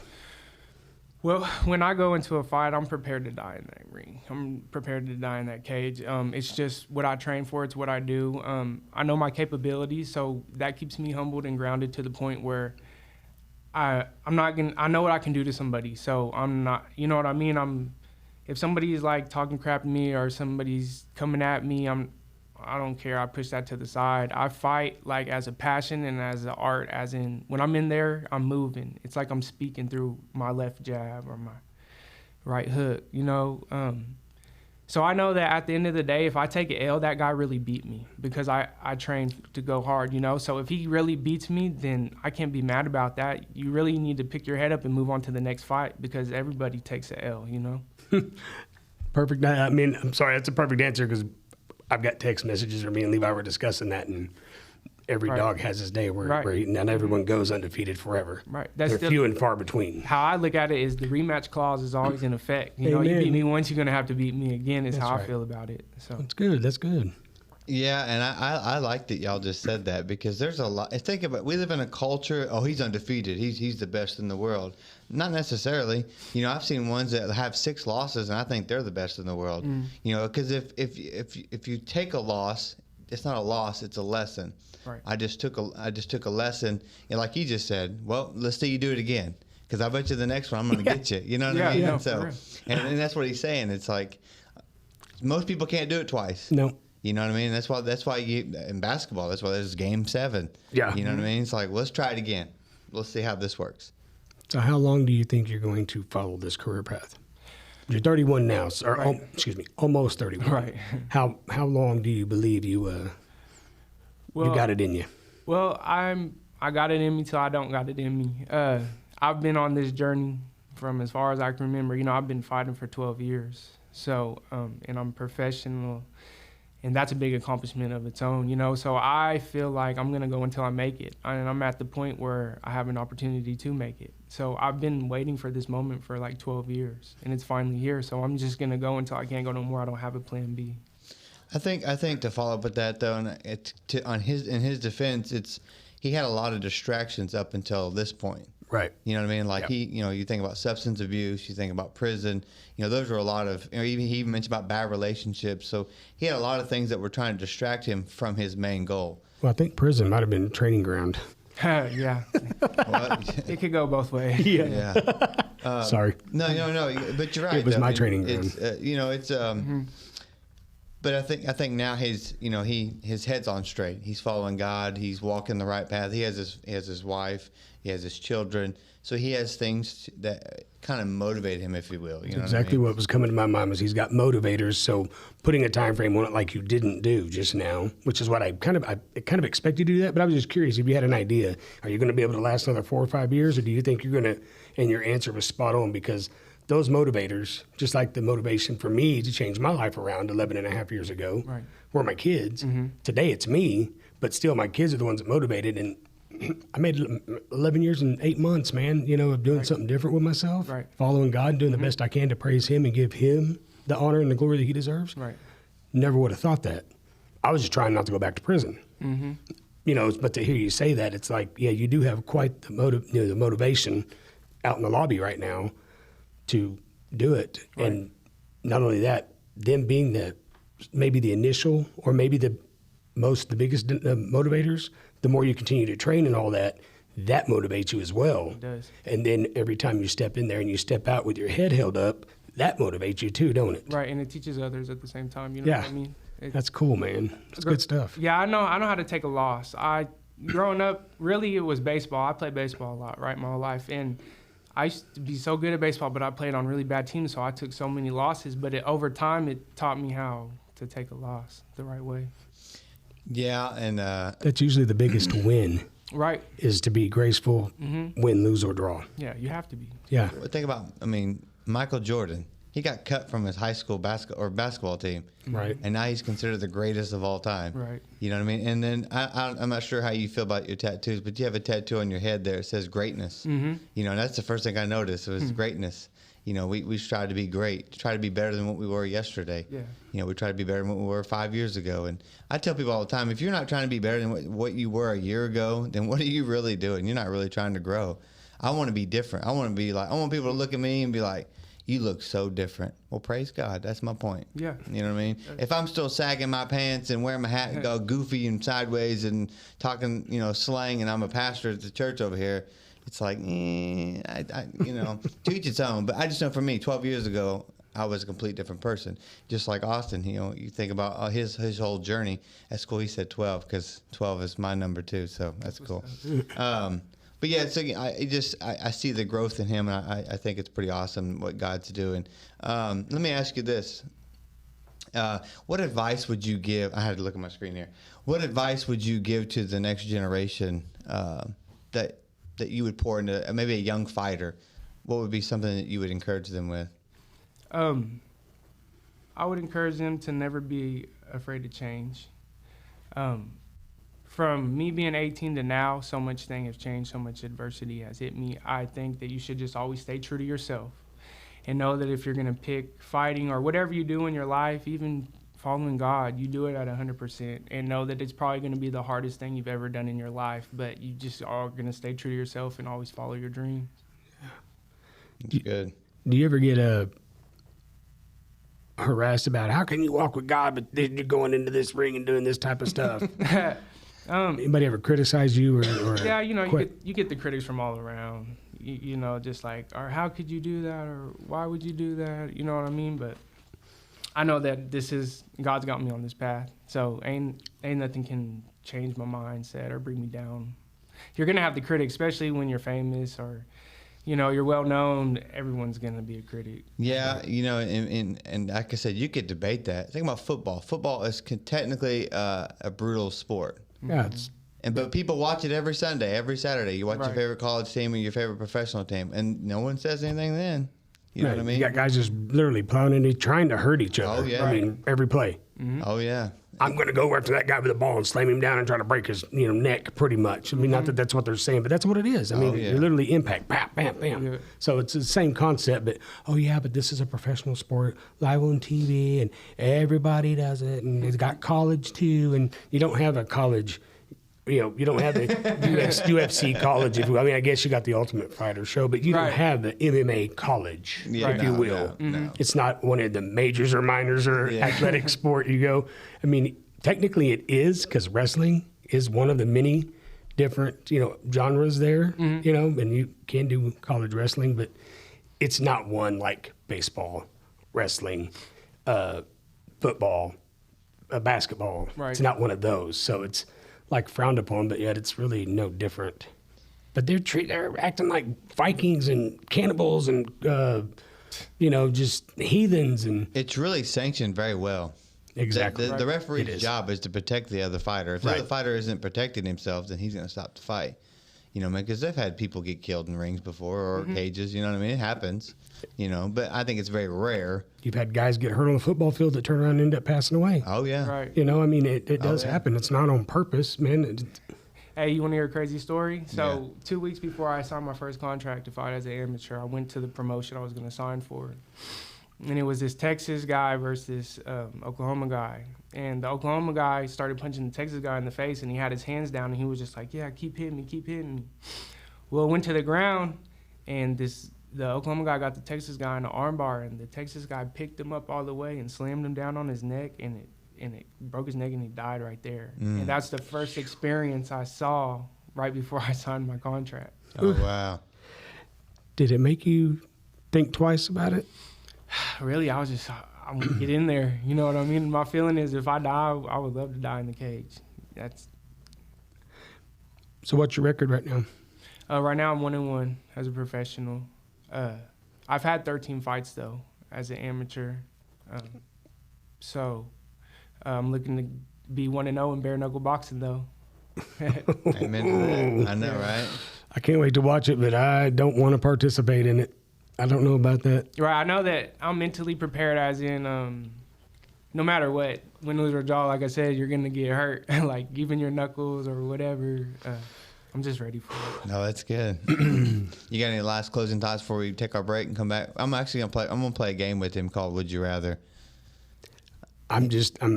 Well, when I go into a fight, I'm prepared to die in that ring. I'm prepared to die in that cage. It's just what I train for. It's what I do. I know my capabilities, so that keeps me humbled and grounded to the point where I know what I can do to somebody. So I'm not, you know what I mean? If somebody's like talking crap to me or somebody's coming at me, I don't care. I push that to the side. I fight like as a passion and as an art, as in when I'm in there, I'm moving. It's like I'm speaking through my left jab or my right hook, you know? So I know that at the end of the day, if I take an L, that guy really beat me because I trained to go hard, you know? So if he really beats me, then I can't be mad about that. You really need to pick your head up and move on to the next fight because everybody takes an L, you know? Perfect. I mean, I'm sorry, that's a perfect answer because I've got text messages where me and Levi were discussing that, and every dog has his day where not everyone goes undefeated forever. Right. They're few and far between. How I look at it is the rematch clause is always in effect. You know, you beat me once, you're going to have to beat me again is how I feel about it. So That's good. That's good. Yeah, and I like that y'all just said that because there's a lot. Think about, we live in a culture. Oh, he's undefeated. He's the best in the world. Not necessarily. You know, I've seen ones that have 6 losses, and I think they're the best in the world. You know, because if you take a loss, it's not a loss. It's a lesson. Right. I just took a lesson, and like you just said, well, let's see you do it again. Because I bet you the next one I'm going to get you. You know what I mean? Yeah, So, and that's what he's saying. It's like most people can't do it twice. No. You know what I mean? That's why you in basketball. That's why there's game 7. Yeah. You know what I mean? It's like, let's try it again. Let's see how this works. So how long do you think you're going to follow this career path? You're 31 now, almost 31. Right. How long do you believe you got it in you? Well, I got it in me till I don't got it in me. I've been on this journey from as far as I can remember. You know, I've been fighting for 12 years. So, and I'm professional, and that's a big accomplishment of its own, you know. So I feel like I'm going to go until I make it. And I'm at the point where I have an opportunity to make it. So I've been waiting for this moment for like 12 years, and it's finally here. So I'm just going to go until I can't go no more. I don't have a plan B. I think to follow up with that though, and in his defense, he had a lot of distractions up until this point. Right. You know what I mean? Like you think about substance abuse, you think about prison. You know, those are a lot of. You know, he even mentioned about bad relationships. So he had a lot of things that were trying to distract him from his main goal. Well, I think prison might have been training ground. Yeah. It could go both ways. Yeah. Sorry. No. But you're right. It was my training ground. It's But I think now his head's on straight. He's following God. He's walking the right path. He has his wife. He has his children. So he has things that kind of motivate him, if you will. You know exactly what I mean? what was coming to my mind was he's got motivators. So putting a time frame on it like you didn't do just now, which is what I kind of expect you to do that. But I was just curious if you had an idea. Are you going to be able to last another 4 or 5 years, or do you think you're going to? And your answer was spot on because those motivators, just like the motivation for me to change my life around 11 and a half years ago, were my kids. Today it's me, but still my kids are the ones that motivated. And I made 11 years and 8 months, man, of doing something different with myself, following God, doing the best I can to praise him and give him the honor and the glory that he deserves. Right. Never would have thought that. I was just trying not to go back to prison. But to hear you say that, it's like, yeah, you do have quite the motivation out in the lobby right now to do it. Right. And not only that, them being maybe the initial or maybe the biggest motivators, the more you continue to train and all that motivates you as well. It does. And then every time you step in there and you step out with your head held up, that motivates you too, don't it? Right, and it teaches others at the same time, you know what I mean? That's cool, man. That's good stuff. Yeah, I know how to take a loss. Growing up, really it was baseball. I played baseball a lot, right, my whole life. And I used to be so good at baseball, but I played on really bad teams, so I took so many losses. But over time, it taught me how to take a loss the right way. Yeah, and that's usually the biggest win. Right. Is to be graceful, win, lose, or draw. Yeah, you have to be. Yeah. Think about, Michael Jordan. He got cut from his high school basketball team. Right. And now he's considered the greatest of all time. Right. You know what I mean? And then I'm not sure how you feel about your tattoos, but you have a tattoo on your head there. It says greatness. Mm-hmm. You know, and that's the first thing I noticed was greatness. You know, we try to be great, try to be better than what we were yesterday. Yeah. You know, we try to be better than what we were 5 years ago. And I tell people all the time, if you're not trying to be better than what you were a year ago, then what are you really doing? You're not really trying to grow. I want to be different. I want people to look at me and be like, you look so different. Well, praise God. That's my point. Yeah. You know what I mean? If I'm still sagging my pants and wearing my hat and go goofy and sideways and talking, slang, and I'm a pastor at the church over here, it's like, to each its own. But I just know for me, 12 years ago, I was a complete different person. Just like Austin, you think about his whole journey. That's cool. He said 12 because 12 is my number too. So that's cool. But yeah, so I see the growth in him, and I think it's pretty awesome what God's doing. Let me ask you this: what advice would you give? I had to look at my screen here. What advice would you give to the next generation that you would pour into maybe a young fighter? What would be something that you would encourage them with? I would encourage them to never be afraid to change. From me being 18 to now, so much thing has changed, so much adversity has hit me. I think that you should just always stay true to yourself and know that if you're going to pick fighting or whatever you do in your life, even following God, you do it at 100%, and know that it's probably going to be the hardest thing you've ever done in your life, but you just are going to stay true to yourself and always follow your dreams. That's good. Do you ever get harassed about how can you walk with God, but then you're going into this ring and doing this type of stuff? Anybody ever criticize you or yeah, you get the critics from all around. Just like, or how could you do that, or why would you do that? You know what I mean? But I know that God's got me on this path, so ain't nothing can change my mindset or bring me down. You're gonna have the critics, especially when you're famous or you're well known. Everyone's gonna be a critic. Yeah, and like I said, you could debate that. Think about football. Football is technically a brutal sport. Yeah, but people watch it every Sunday, every Saturday. You watch your favorite college team or your favorite professional team, and no one says anything then. You know what I mean? You got guys just literally plowing into trying to hurt each other. Oh, yeah. I mean, every play. Mm-hmm. Oh, yeah. I'm going to go after that guy with the ball and slam him down and try to break his neck, pretty much. I mean, not that that's what they're saying, but that's what it is. I mean, you literally impact, bam, bam, bam. Yeah. So it's the same concept, but, but this is a professional sport, live on TV, and everybody does it, and it's got college, too, and you don't have a college. You don't have the UFC college. I guess you got the Ultimate Fighter show, but you don't have the MMA college, if you will. No. It's not one of the majors or minors or athletic sport you go. I mean, technically it is, because wrestling is one of the many different, genres there, and you can do college wrestling, but it's not one like baseball, wrestling, football, basketball. Right. It's not one of those. So it's like frowned upon, but yet it's really no different. But they're acting like Vikings and cannibals and just heathens, and it's really sanctioned very well. Exactly. The referee's job is to protect the other fighter. If the other fighter isn't protecting himself, then he's going to stop the fight. Because they've had people get killed in rings before or cages. You know what I mean? It happens. But I think it's very rare. You've had guys get hurt on the football field that turn around and end up passing away. Oh, yeah. Right. It does happen. It's not on purpose, man. Hey, you want to hear a crazy story? So 2 weeks before I signed my first contract to fight as an amateur, I went to the promotion I was going to sign for. And it was this Texas guy versus Oklahoma guy. And the Oklahoma guy started punching the Texas guy in the face, and he had his hands down, and he was just like, yeah, keep hitting me, keep hitting me. Well, it went to the ground, and the Oklahoma guy got the Texas guy in the armbar, and the Texas guy picked him up all the way and slammed him down on his neck, and it broke his neck, and he died right there. And that's the first experience I saw right before I signed my contract. Oh, wow. Did it make you think twice about it? Really, I'm going to get in there. You know what I mean? My feeling is if I die, I would love to die in the cage. So what's your record right now? Right now I'm 1-1 as a professional. I've had 13 fights, though, as an amateur. So I'm looking to be 1-0 in bare knuckle boxing, though. Amen to that. I know, right? I can't wait to watch it, but I don't want to participate in it. I don't know about that. Right, I know that I'm mentally prepared, as in, no matter what, win, lose, or draw, like I said, you're gonna get hurt, like even your knuckles or whatever. I'm just ready for it. No, that's good. You got any last closing thoughts before we take our break and come back? I'm actually gonna play. I'm gonna play a game with him called Would You Rather. I'm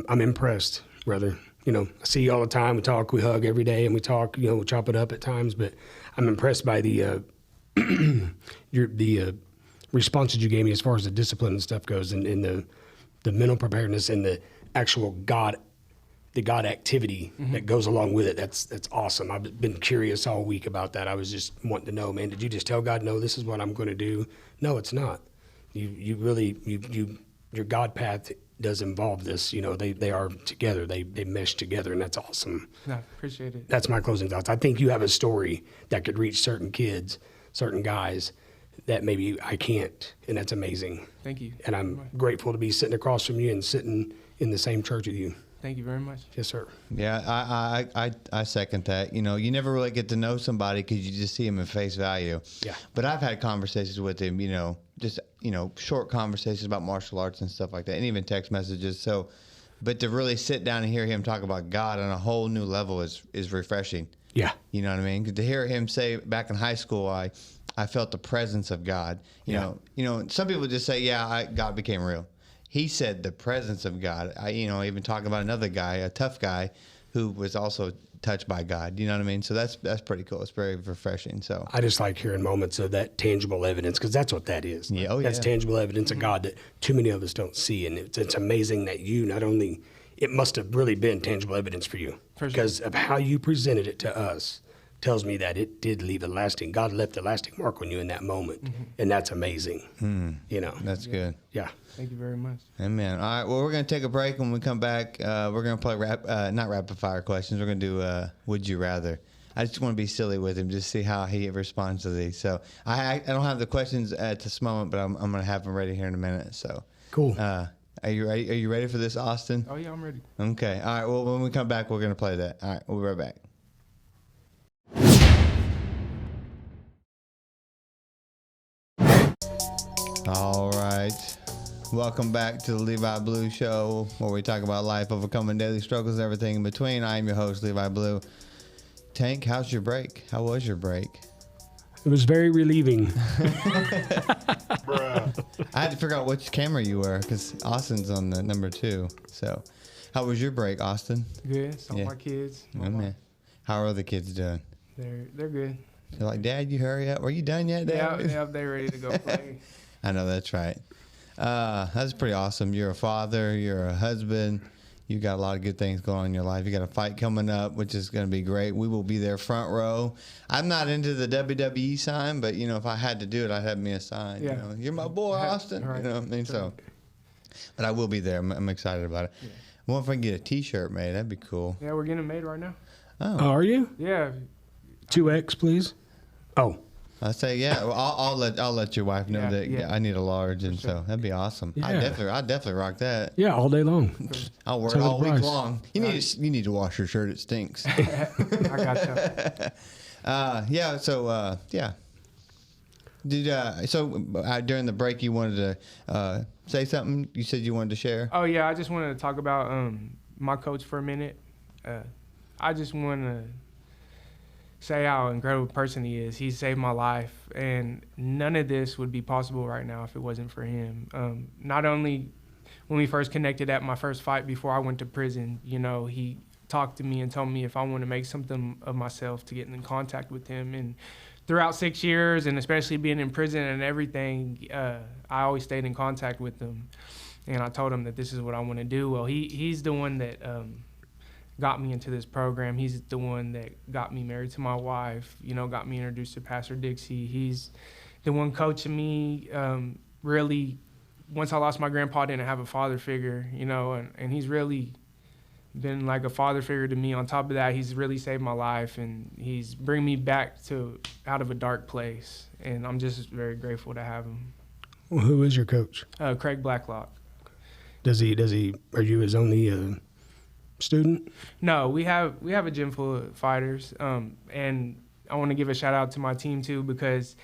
impressed, brother. You know, I see you all the time. We talk, we hug every day, and we talk. You know, we chop it up at times. But I'm impressed by the responses you gave me as far as the discipline and stuff goes, and the mental preparedness and the actual God activity that goes along with it. That's awesome. I've been curious all week about that. I was just wanting to know, man, did you just tell God, no, this is what I'm going to do? No, it's not. You really, your God path does involve this. You know, they are together. They mesh together, and that's awesome. No, appreciate it. That's my closing thoughts. I think you have a story that could reach certain kids, certain guys that maybe I can't, and that's amazing. Thank you. And I'm grateful to be sitting across from you and sitting in the same church with you. Thank you very much. Yes, sir. Yeah, I second that. You know, you never really get to know somebody because you just see them at face value. Yeah. But I've had conversations with him, you know, just, you know, short conversations about martial arts and stuff like that, and even text messages. So, but to really sit down and hear him talk about God on a whole new level is refreshing. Yeah. You know what I mean? 'Cause to hear him say back in high school, I felt the presence of God. You know, some people just say, God became real. He said the presence of God. I even talk about another guy, a tough guy, who was also touched by God. You know what I mean? So that's pretty cool. It's very refreshing. So I just like hearing moments of that tangible evidence, because that's what that is. Yeah, oh, That's yeah. tangible evidence of God that too many of us don't see. And it's amazing that you not only, it must have really been tangible evidence for you, For sure. because of how you presented it to us tells me that it did leave God left a lasting mark on you in that moment. And that's amazing. You know, that's good. yeah. Thank you very much. Amen. All right. Well, we're going to take a break. When we come back, we're going to play not rapid fire questions. We're going to do Would You Rather. I just want to be silly with him, just see how he responds to these. So I don't have the questions at this moment, but I'm going to have them ready here in a minute. So Cool. Are you ready? Are you ready for this, Austin? Oh yeah, I'm ready. Okay. All right. Well, when we come back, we're going to play that. All right. We'll be right back. All right. Welcome back to the Levi Blue Show, where we talk about life, overcoming daily struggles, and everything in between. I am your host, Levi Blue. Tank, how's your break? How was your break? It was very relieving. I had to figure out which camera you were, because Austin's on the number 2. So, how was your break, Austin? Good. Saw Yeah. my kids. Oh, man. How are the kids doing? They're good. They're like, Dad, you hurry up. Are you done yet, Dad? Yeah, they're ready to go play. I know, that's right. That's pretty awesome. You're a father. You're a husband. You got a lot of good things going on in your life. You got a fight coming up, which is going to be great. We will be there front row. I'm not into the WWE sign, but, you know, if I had to do it, I'd have me a sign. Yeah. You know, you're my boy, Austin. Right. You know what I mean? So, but I will be there. I'm excited about it. Yeah. Well, if I can get a T-shirt made, that'd be cool. Yeah, we're getting them made right now. Oh, Are you? Yeah. 2X, please. Oh, I say yeah. Well, I'll let your wife know that yeah. I need a large, and so that'd be awesome. I Yeah. definitely rock that. yeah, all day long. I'll wear it Sounds all week nice. long. You need to wash your shirt. It stinks. I got you. Yeah. So yeah. Did during the break you wanted to say something? You said you wanted to share. Oh yeah, I just wanted to talk about my coach for a minute. I just want to say how incredible person he is. He saved my life, and none of this would be possible right now if it wasn't for him. Not only when we first connected at my first fight before I went to prison, you know, he talked to me and told me if I want to make something of myself to get in contact with him. And throughout 6 years, and especially being in prison and everything, I always stayed in contact with him. And I told him that this is what I want to do. Well, he's the one that got me into this program. He's the one that got me married to my wife, you know, got me introduced to Pastor Dixie. He's the one coaching me. Really, once I lost my grandpa, I didn't have a father figure, you know, and he's really been like a father figure to me. On top of that, he's really saved my life, and he's bring me back out of a dark place. And I'm just very grateful to have him. Well, who is your coach? Craig Blacklock. Are you his only student? No, we have a gym full of fighters, and I want to give a shout out to my team too, because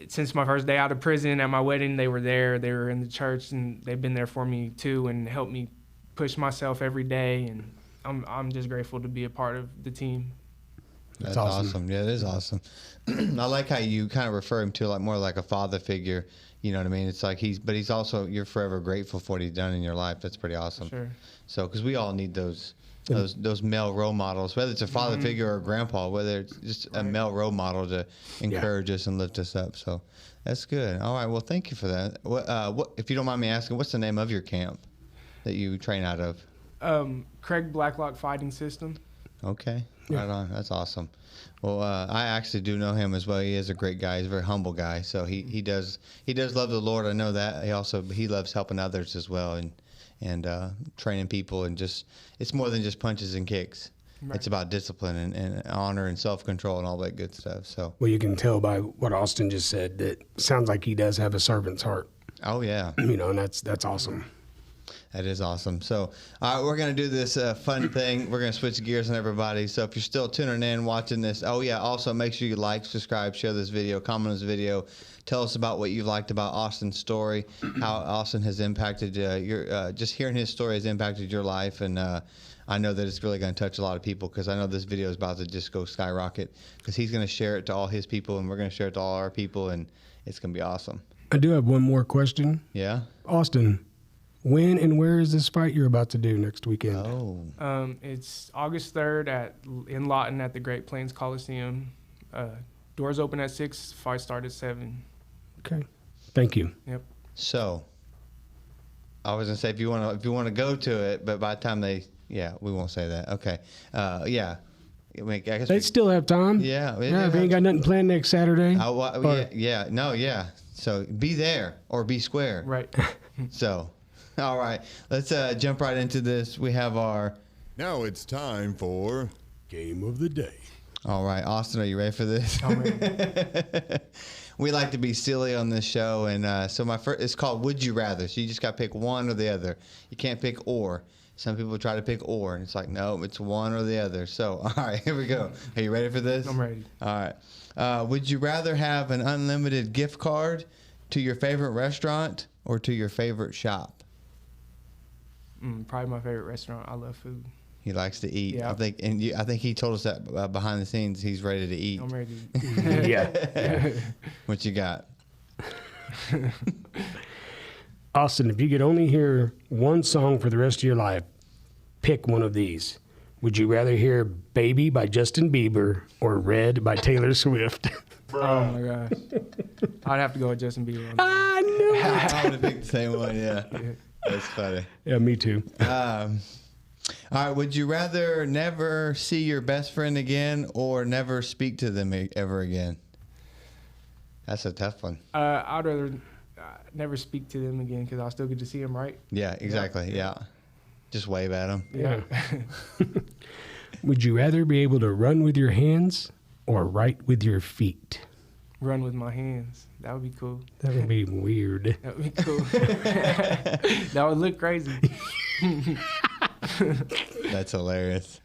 since my first day out of prison, at my wedding, they were there. They were in the church, and they've been there for me too, and helped me push myself every day. And I'm just grateful to be a part of the team. That's awesome. Yeah, it is awesome. I like how you kind of refer him to like more like a father figure. You know what I mean? It's like he's also, you're forever grateful for what he's done in your life. That's pretty awesome. Sure. So, because we all need those male role models, whether it's a father figure or a grandpa, whether it's just a male role model to encourage us and lift us up. So, that's good. All right. Well, thank you for that. What if you don't mind me asking, what's the name of your camp that you train out of? Craig Blacklock Fighting System. Okay. Right on. That's awesome. Well, I actually do know him as well. He is a great guy. He's a very humble guy. So he does love the Lord. I know that. He loves helping others as well and training people, and just, it's more than just punches and kicks. Right. It's about discipline and honor and self-control and all that good stuff. So, well, you can tell by what Austin just said that sounds like he does have a servant's heart. Oh yeah. And that's awesome. That is awesome. So, all right, we're going to do this fun thing. We're going to switch gears on everybody. So, if you're still tuning in, watching this, also make sure you like, subscribe, share this video, comment on this video. Tell us about what you liked about Austin's story, how Austin has impacted just hearing his story has impacted your life. And I know that it's really going to touch a lot of people, because I know this video is about to just go skyrocket, because he's going to share it to all his people, and we're going to share it to all our people, and it's going to be awesome. I do have one more question. Yeah? Austin, when and where is this fight you're about to do next weekend? Oh. It's August 3rd in Lawton at the Great Plains Coliseum. Doors open at 6, fight start at 7. Okay. Thank you. Yep. So, I was gonna say if you want to go to it, but by the time we won't say that. Okay. Yeah. I mean, I guess they still have time. Yeah. If you ain't got nothing planned next Saturday. Yeah. So be there or be square. Right. So, all right. Let's jump right into this. We have Now it's time for Game of the Day. All right, Austin, are you ready for this? I'm ready. We like to be silly on this show, and so it's called Would You Rather. So you just got to pick one or the other. You can't pick or. Some people try to pick or, and it's like, no, it's one or the other. So, all right, here we go. Are you ready for this? I'm ready. All right. Would you rather have an unlimited gift card to your favorite restaurant or to your favorite shop? Probably my favorite restaurant. I love food. He likes to eat. Yeah. I think he told us that behind the scenes he's ready to eat. I'm ready to eat. Yeah. What you got? Austin, if you could only hear one song for the rest of your life, pick one of these. Would you rather hear Baby by Justin Bieber or Red by Taylor Swift? Oh my gosh. I'd have to go with Justin Bieber. I knew it. I would have picked the same one, yeah. That's funny. Yeah, me too. All right, would you rather never see your best friend again or never speak to them ever again? That's a tough one. I'd rather never speak to them again, because I'll still get to see them, right? Yeah, exactly. Yeah. Just wave at them. Yeah. Would you rather be able to run with your hands or write with your feet? Run with my hands. That would be cool. That would be weird. That would be cool. That would look crazy. That's hilarious.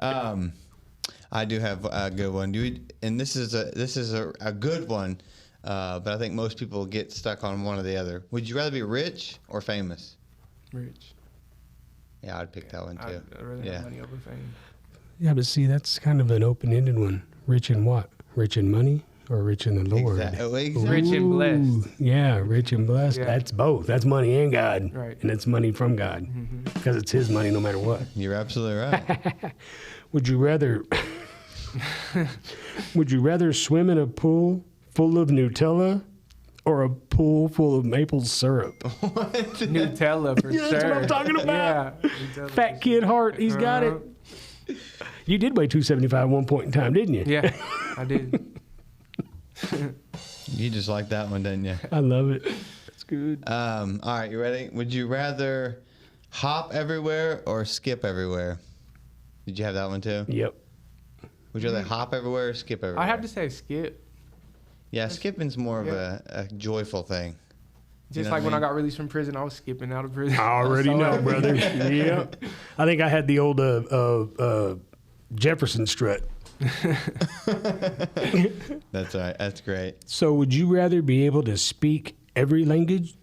I do have a good one. And this is a good one, but I think most people get stuck on one or the other. Would you rather be rich or famous? Rich. Yeah, I'd pick that one too. I'd rather have money over fame. Yeah, but see, that's kind of an open-ended one. Rich in what? Rich in money or rich in the Lord? Exactly. Rich and blessed. Yeah, rich and blessed. Yeah. That's both. That's money and God. Right. And it's money from God. Because it's his money no matter what. You're absolutely right. Would you rather swim in a pool full of Nutella or a pool full of maple syrup? Nutella for sure. That's what I'm talking about. Yeah. Nutella Fat kid heart, he's got it. You did weigh 275 at one point in time, didn't you? Yeah, I did. You just like that one, didn't you? I love it. That's good. All right, you ready? Would you rather hop everywhere or skip everywhere? Did you have that one too? Yep. Would you rather hop everywhere or skip everywhere? I have to say skip. Yeah, skipping's more of a joyful thing. Just like when I got released from prison, I was skipping out of prison. I already know, brother. Yep. I think I had the old Jefferson strut. That's right. That's great. So would you rather be able to speak every language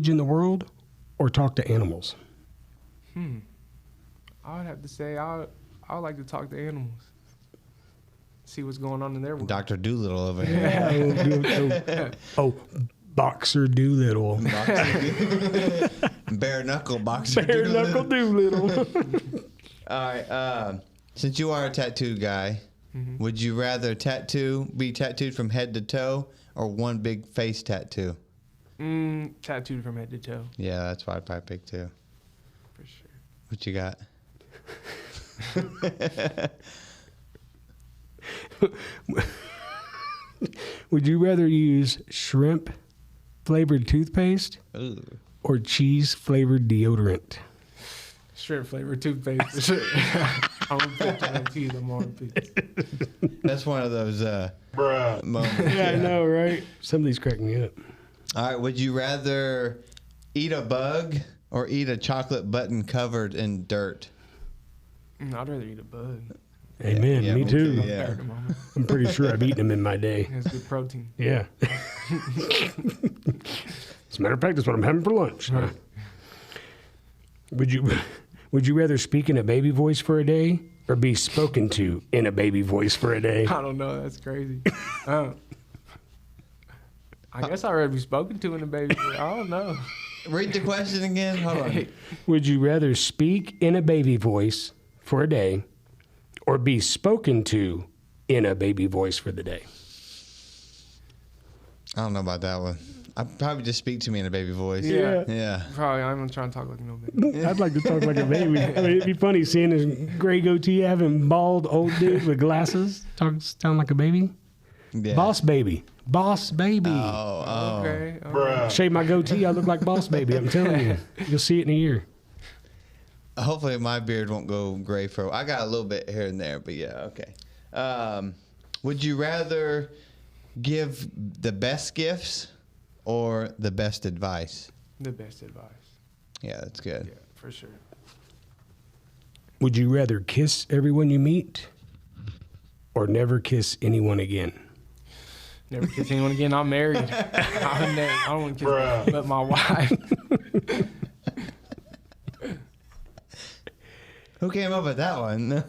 in the world, or talk to animals? I would have to say I would like to talk to animals. See what's going on in their world. Dr. Doolittle over here. Oh, Boxer Doolittle. Bare knuckle boxer. Bare knuckle Doolittle. All right. Since you are a tattoo guy, would you rather be tattooed from head to toe, or one big face tattoo? Tattooed from head to toe. Yeah, that's what I'd probably pick too. For sure. What you got? Would you rather use shrimp flavored toothpaste Ooh. or cheese flavored deodorant? Shrimp flavored toothpaste for sure. I'm gonna put that teeth on my teeth. That's one of those moments. Yeah, I know, right? Some of these crack me up. All right. Would you rather eat a bug or eat a chocolate button covered in dirt? I'd rather eat a bug. Amen. Yeah, me too. Yeah. I'm pretty sure I've eaten them in my day. It's good protein. Yeah. As a matter of fact, that's what I'm having for lunch. Right. Would you rather speak in a baby voice for a day, or be spoken to in a baby voice for a day? I don't know. That's crazy. I guess I'd rather be spoken to in a baby. I don't know. Read the question again. Hold on. Would you rather speak in a baby voice for a day, or be spoken to in a baby voice for the day? I don't know about that one. I'd probably just speak to me in a baby voice. Yeah. Yeah. Probably I'm trying to talk like no baby. I'd like to talk like a baby. I mean, it'd be funny seeing this gray goatee having bald old dude with glasses sound like a baby. Yeah. Boss baby. Boss baby. Oh. Okay. Shave my goatee, I look like Boss Baby. I'm telling you. You'll see it in a year. Hopefully my beard won't go gray for. I got a little bit here and there, but yeah, okay. Would you rather give the best gifts or the best advice? The best advice. Yeah, that's good. Yeah, for sure. Would you rather kiss everyone you meet, or never kiss anyone again? Never kiss anyone again. I'm married. I don't want to kiss but my wife. Who came up with that one?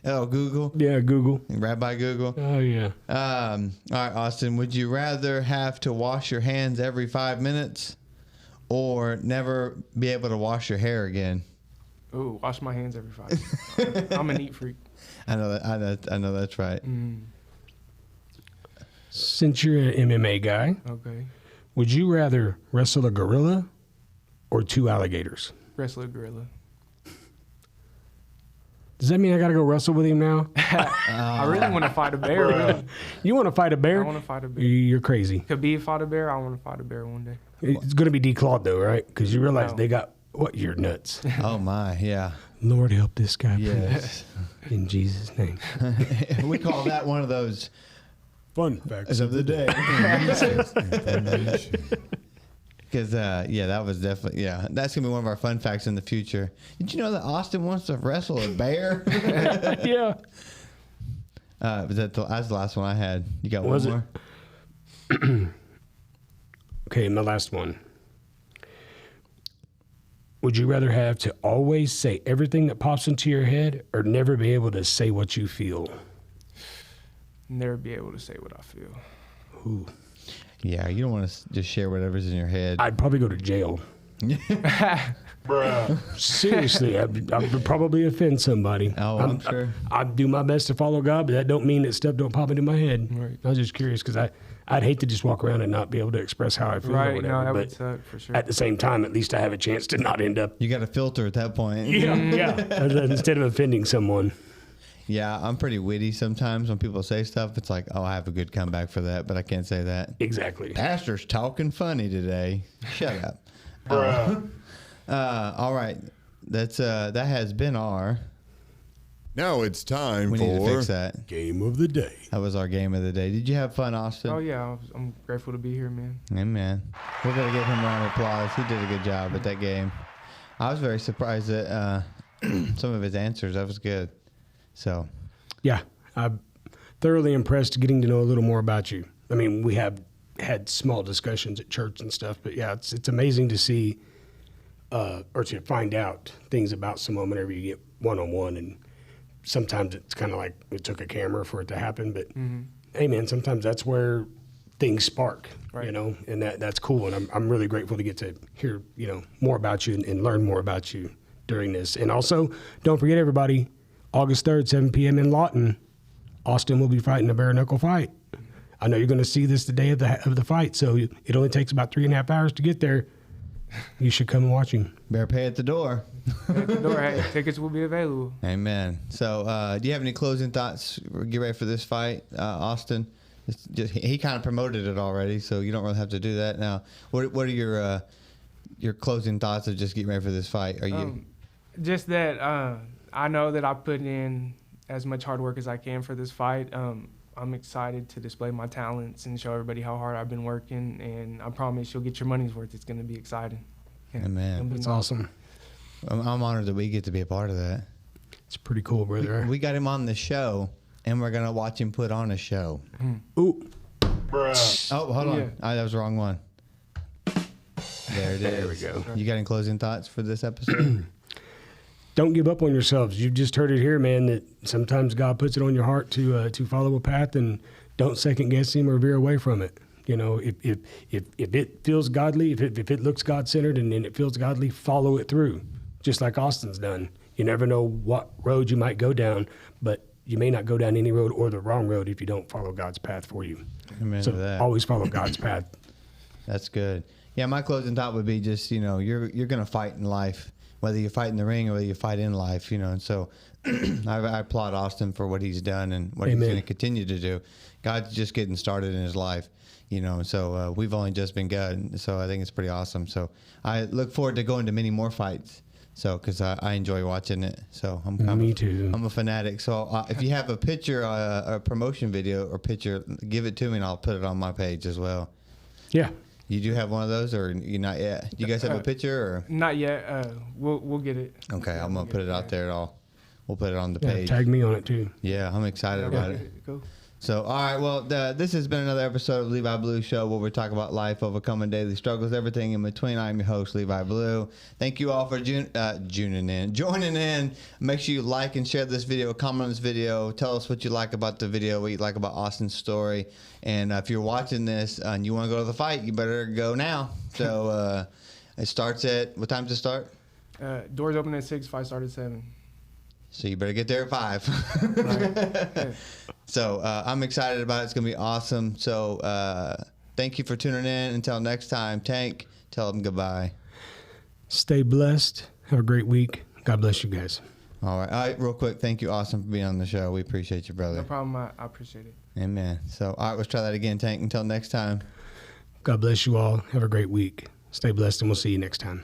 Oh, Google. Yeah, Google. Rabbi Google. Oh, yeah. All right, Austin. Would you rather have to wash your hands every 5 minutes, or never be able to wash your hair again? Ooh, wash my hands every 5 minutes. I'm a neat freak. I know that. I know that's right. Since you're an MMA guy, Okay. would you rather wrestle a gorilla or 2 alligators? Wrestle a gorilla. Does that mean I got to go wrestle with him now? I really want to fight a bear. Really. You want to fight a bear? I want to fight a bear. You're crazy. Khabib fought a bear. I want to fight a bear one day. It's going to be declawed, though, right? Because you realize No. they got, what, you're nuts. Oh my, yeah. Lord help this guy, Yes. please. In Jesus' name. We call that one of those Fun facts of the day. Information. Because, that was definitely, that's going to be one of our fun facts in the future. Did you know that Austin wants to wrestle a bear? Yeah. That's the last one I had. You got Was one it? more? Okay, my last one. Would you rather have to always say everything that pops into your head, or never be able to say what you feel? Never be able to say what I feel. Ooh. Yeah, you don't want to just share whatever's in your head. I'd probably go to jail. Seriously, I'd probably offend somebody. Oh, I'm sure. I'd do my best to follow God, but that don't mean that stuff don't pop into my head. Right. I was just curious because I'd hate to just walk around and not be able to express how I feel or Right. whatever. No, that but would suck for sure. at the same time, at least I have a chance to not end up. You got a filter at that point. Yeah. Instead of offending someone. Yeah, I'm pretty witty sometimes when people say stuff. It's like, oh, I have a good comeback for that, but I can't say that. Exactly. Pastor's talking funny today. Shut up. All right. That has been our. Now it's time We need to for fix that. Game of the day. That was our game of the day. Did you have fun, Austin? Oh yeah, I'm grateful to be here, man. Amen. We're going to give him a round of applause. He did a good job at that game. I was very surprised at some of his answers. That was good. So, Yeah, I'm thoroughly impressed getting to know a little more about you. I mean, we have had small discussions at church and stuff, but yeah, it's amazing to see or to find out things about someone whenever you get one-on-one. And sometimes it's kind of like it took a camera for it to happen, but hey, man, sometimes that's where things spark, Right. you know, and that's cool. And I'm really grateful to get to hear, you know, more about you and learn more about you during this. And also, don't forget, everybody, August 3rd, 7 p.m. in Lawton, Austin will be fighting a bare knuckle fight. I know you're going to see this the day of the fight, so it only takes about 3.5 hours to get there. You should come and watch him. better pay at the door. At the door, hey, tickets will be available. Amen. So, do you have any closing thoughts? Get ready for this fight, Austin. He kind of promoted it already, so you don't really have to do that now. What are your closing thoughts of just getting ready for this fight? Are you Just that I know that I put in as much hard work as I can for this fight. I'm excited to display my talents and show everybody how hard I've been working, and I promise you'll get your money's worth. It's going to be exciting. Yeah, Amen. it'll be That's nice. awesome. I'm honored that we get to be a part of that. It's pretty cool, brother. We got him on the show, and we're gonna watch him put on a show. Ooh, Oh, hold on. Yeah. That was the wrong one. There it is. There we go. You got any closing thoughts for this episode? don't give up on yourselves. You've just heard it here, man, that sometimes God puts it on your heart to follow a path, and don't second guess him or veer away from it. You know, if it feels godly, if it looks God-centered and it feels godly, follow it through, just like Austin's done. You never know what road you might go down, but you may not go down any road or the wrong road if you don't follow God's path for you. Amen So to that. always follow God's path. That's good. Yeah, my closing thought would be just, you know, you're going to fight in life, whether you fight in the ring or whether you fight in life, you know. And so I applaud Austin for what he's done and what Amen. he's going to continue to do. God's just getting started in his life, you know. So we've only just been good. So I think it's pretty awesome. So I look forward to going to many more fights. So, because I enjoy watching it. So Me too. I'm a fanatic. So if you have a picture, a promotion video or picture, give it to me and I'll put it on my page as well. Yeah. You do have one of those, or you not yet? Do you guys have a picture, or? Not yet. We'll get it. Okay, I'm gonna put it out there. We'll put it on the Yeah, page. tag me on it too. Yeah, I'm excited about it. Cool. So, all right, well, this has been another episode of Levi Blue Show, where we talk about life, overcoming daily struggles, everything in between. I'm your host, Levi Blue. Thank you all for joining in. Make sure you like and share this video, comment on this video, tell us what you like about the video, what you like about Austin's story. And if you're watching this and you want to go to the fight, you better go now. So it starts at, what time does it start? Doors open at 6, fight started at 7. So you better get there at 5. Right. Yeah. So I'm excited about it. It's going to be awesome. So thank you for tuning in. Until next time, Tank, tell them goodbye. Stay blessed. Have a great week. God bless you guys. All right, real quick. Thank you, Austin, for being on the show. We appreciate you, brother. No problem. I appreciate it. Amen. So, all right, let's try that again, Tank. Until next time. God bless you all. Have a great week. Stay blessed, and we'll see you next time.